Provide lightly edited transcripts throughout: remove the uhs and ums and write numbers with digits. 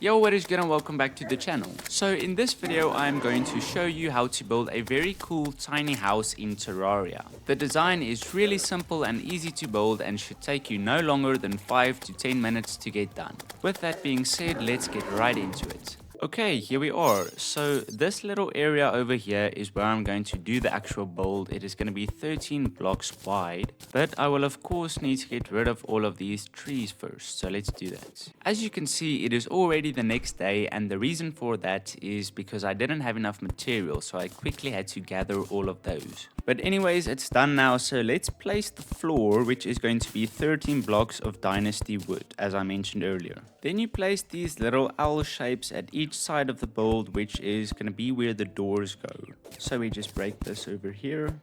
Yo, what is good and welcome back to the channel. So in this video I am going to show you how to build a very cool tiny house in Terraria. The design is really simple and easy to build and should take you no longer than 5 to 10 minutes to get done. With that being said, let's get right into it. Okay, here we are. So this little area over here is where I'm going to do the actual build. It is going to be 13 blocks wide, but I will of course need to get rid of all of these trees first. So let's do that. As you can see, it is already the next day, and the reason for that is because I didn't have enough material, so I quickly had to gather all of those. But anyways, it's done now, so let's place the floor, which is going to be 13 blocks of dynasty wood, as I mentioned earlier. Then you place these little L shapes at each side of the build, which is going to be where the doors go. So we just break this over here.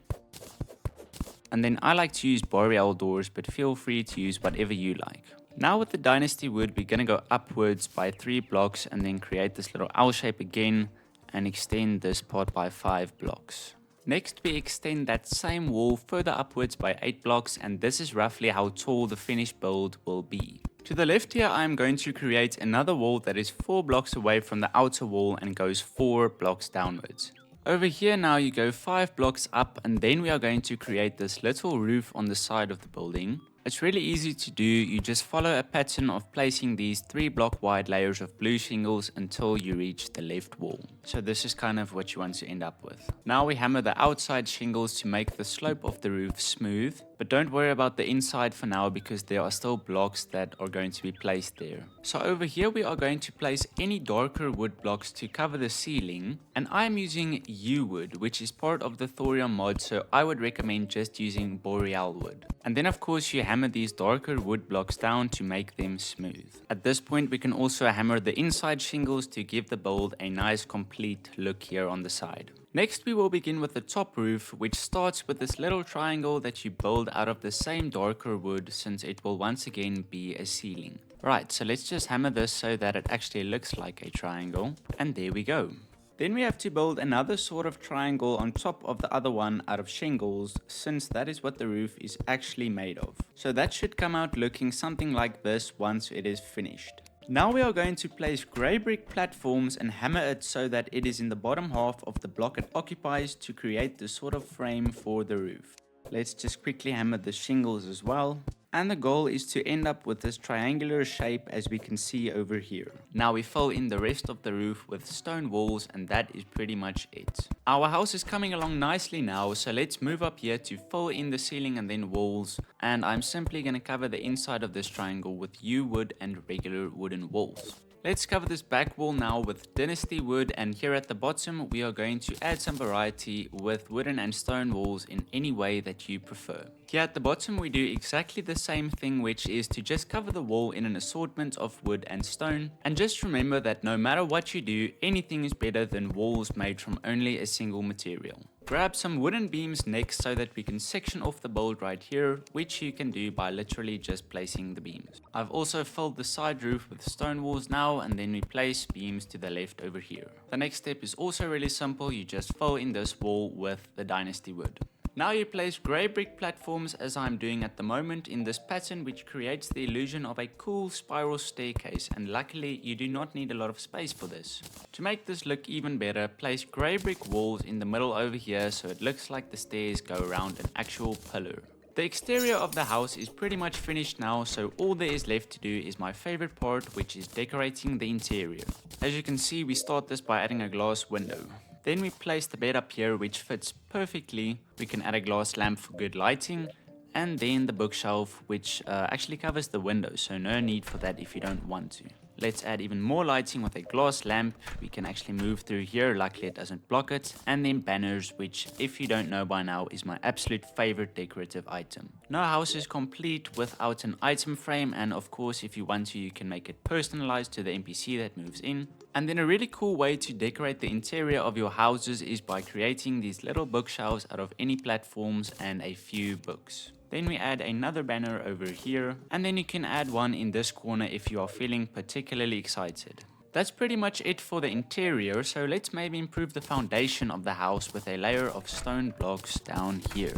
And then I like to use boreal doors, but feel free to use whatever you like. Now with the dynasty wood, we're going to go upwards by 3 blocks and then create this little L shape again and extend this part by 5 blocks. Next, we extend that same wall further upwards by 8 blocks, and this is roughly how tall the finished build will be. To the left here, I am going to create another wall that is 4 blocks away from the outer wall and goes 4 blocks downwards. Over here now you go 5 blocks up, and then we are going to create this little roof on the side of the building. It's really easy to do. You just follow a pattern of placing these 3 block wide layers of blue shingles until you reach the left wall. So this is kind of what you want to end up with. Now we hammer the outside shingles to make the slope of the roof smooth, but don't worry about the inside for now because there are still blocks that are going to be placed there. So over here we are going to place any darker wood blocks to cover the ceiling, and I am using yew wood, which is part of the Terraria mod, so I would recommend just using boreal wood. And then of course you hammer these darker wood blocks down to make them smooth. At this point we can also hammer the inside shingles to give the build a nice complete look here on the side. Next we will begin with the top roof, which starts with this little triangle that you build out of the same darker wood, since it will once again be a ceiling. Right, so let's just hammer this so that it actually looks like a triangle, and there we go. Then we have to build another sort of triangle on top of the other one out of shingles, since that is what the roof is actually made of. So that should come out looking something like this once it is finished. Now we are going to place grey brick platforms and hammer it so that it is in the bottom half of the block it occupies to create the sort of frame for the roof. Let's just quickly hammer the shingles as well. And the goal is to end up with this triangular shape as we can see over here. Now we fill in the rest of the roof with stone walls, and that is pretty much it. Our house is coming along nicely now, so let's move up here to fill in the ceiling and then walls. And I'm simply going to cover the inside of this triangle with yew wood and regular wooden walls. Let's cover this back wall now with dynasty wood, and here at the bottom we are going to add some variety with wooden and stone walls in any way that you prefer. Here at the bottom we do exactly the same thing, which is to just cover the wall in an assortment of wood and stone. And just remember that no matter what you do, anything is better than walls made from only a single material. Grab some wooden beams next so that we can section off the build right here, which you can do by literally just placing the beams. I've also filled the side roof with stone walls now, and then we place beams to the left over here. The next step is also really simple. You just fill in this wall with the dynasty wood. Now you place grey brick platforms, as I'm doing at the moment, in this pattern, which creates the illusion of a cool spiral staircase, and luckily you do not need a lot of space for this. To make this look even better, place grey brick walls in the middle over here so it looks like the stairs go around an actual pillar. The exterior of the house is pretty much finished now, so all there is left to do is my favorite part, which is decorating the interior. As you can see, we start this by adding a glass window. Then we place the bed up here, which fits perfectly. We can add a glass lamp for good lighting, and then the bookshelf, which actually covers the window, so no need for that if you don't want to. Let's add even more lighting with a glass lamp. We can actually move through here, luckily it doesn't block it. And then banners, which if you don't know by now is my absolute favorite decorative item. No house is complete without an item frame, and of course if you want to, you can make it personalized to the NPC that moves in. And then a really cool way to decorate the interior of your houses is by creating these little bookshelves out of any platforms and a few books. Then we add another banner over here, and then you can add one in this corner if you are feeling particularly excited. That's pretty much it for the interior, so let's maybe improve the foundation of the house with a layer of stone blocks down here.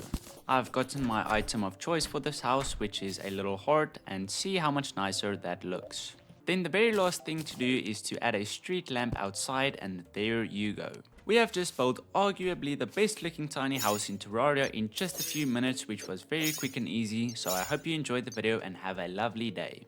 I've gotten my item of choice for this house, which is a little heart, and see how much nicer that looks. Then the very last thing to do is to add a street lamp outside, and there you go. We have just built arguably the best looking tiny house in Terraria in just a few minutes, which was very quick and easy, so I hope you enjoyed the video and have a lovely day.